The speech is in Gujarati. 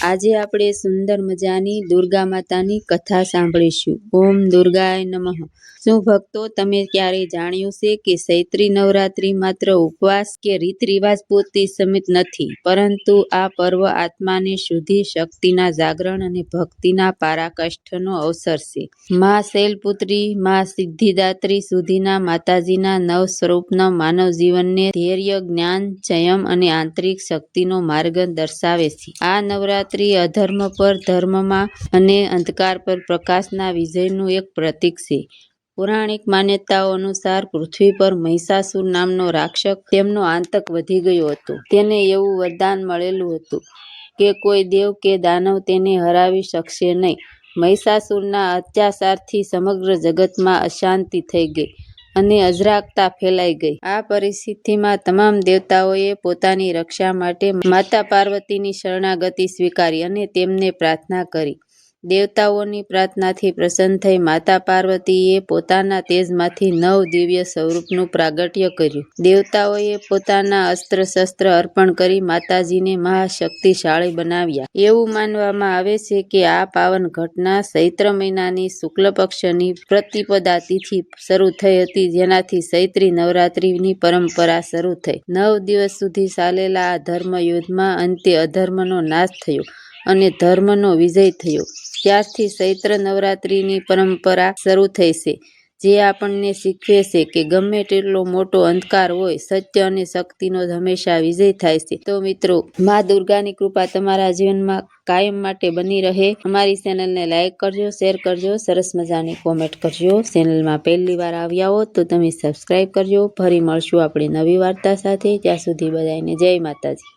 આજે આપણે સુંદર મજાની દુર્ગા માતાની કથા સાંભળીશું. ઓમ દુર્ગાય નમઃ. શું ભક્તો, તમે ક્યારેય જાણ્યું છે કે ચૈત્રી નવરાત્રી માત્ર ઉપવાસ કે રીત રિવાજ પૂરતી સીમિત નથી, પરંતુ આ પર્વ આત્માની શુદ્ધિ, શક્તિના જાગરણ અને ભક્તિના પરાકાષ્ઠાનો અવસર છે. માં શૈલપુત્રી, માં સિદ્ધિદાત્રી સુધીના માતાજીના નવ સ્વરૂપનો માનવ જીવનને ધૈર્ય, જ્ઞાન, સંયમ અને આંતરિક શક્તિનો માર્ગ દર્શાવે છે. આ નવરાત્રી અધર્મ પર ધર્મમાં અને અંધકાર પર પ્રકાશના વિજયનું એક પ્રતીક છે. પૌરાણિક માન્યતાઓ અનુસાર પૃથ્વી પર મહિષાસુર નામનો રાક્ષસ તેમનો આતંક વધી ગયો હતો. તેને એવું વરદાન મળેલું હતું કે કોઈ દેવ કે દાનવ તેને હરાવી શકશે નહીં. મહિષાસુરના અત્યાચારથી સમગ્ર જગતમાં અશાંતિ થઈ ગઈ અને અરાજકતા ફેલાઈ ગઈ. આ પરિસ્થિતિમાં તમામ દેવતાઓએ પોતાની રક્ષા માટે માતા પાર્વતીની શરણાગતિ સ્વીકારી અને તેમને પ્રાર્થના કરી. દેવતાઓની પ્રાર્થનાથી પ્રસન્ન થઈ માતા પાર્વતીએ પોતાના તેજમાંથી 9 દિવ્ય સ્વરૂપનું પ્રાગટ્ય કર્યું. દેવતાઓએ પોતાના અસ્ત્ર શસ્ત્ર અર્પણ કરી માતાજીને મહાશક્તિશાળી બનાવ્યા. એવું માનવામાં આવે છે કે આ પાવન ઘટના ચૈત્ર મહિનાની શુક્લ પક્ષની પ્રતિપદા તિથિ શરૂ થઈ હતી, જેનાથી ચૈત્રી નવરાત્રીની પરંપરા શરૂ થઈ. 9 દિવસ સુધી ચાલેલા આ ધર્મ યુદ્ધમાં અંતે અધર્મનો નાશ થયો અને ધર્મનો વિજય થયો. ત્યારથી ચૈત્ર નવરાત્રીની પરંપરા શરૂ થઈ છે, જે આપણને શીખવે છે કે ગમે તેટલો મોટો અંધકાર હોય, સત્ય અને શક્તિનો હંમેશા વિજય થાય છે. તો મિત્રો, મા દુર્ગાની કૃપા તમારા જીવનમાં કાયમ માટે બની રહે. અમારી ચેનલને લાઈક કરજો, શેર કરજો, સરસ મજાની કોમેન્ટ કરજો. ચેનલમાં પહેલી વાર આવ્યા હો તો તમે સબસ્ક્રાઈબ કરજો. ફરી મળશું આપણે નવી વાર્તા સાથે. ત્યાં સુધી બધાને જય માતાજી.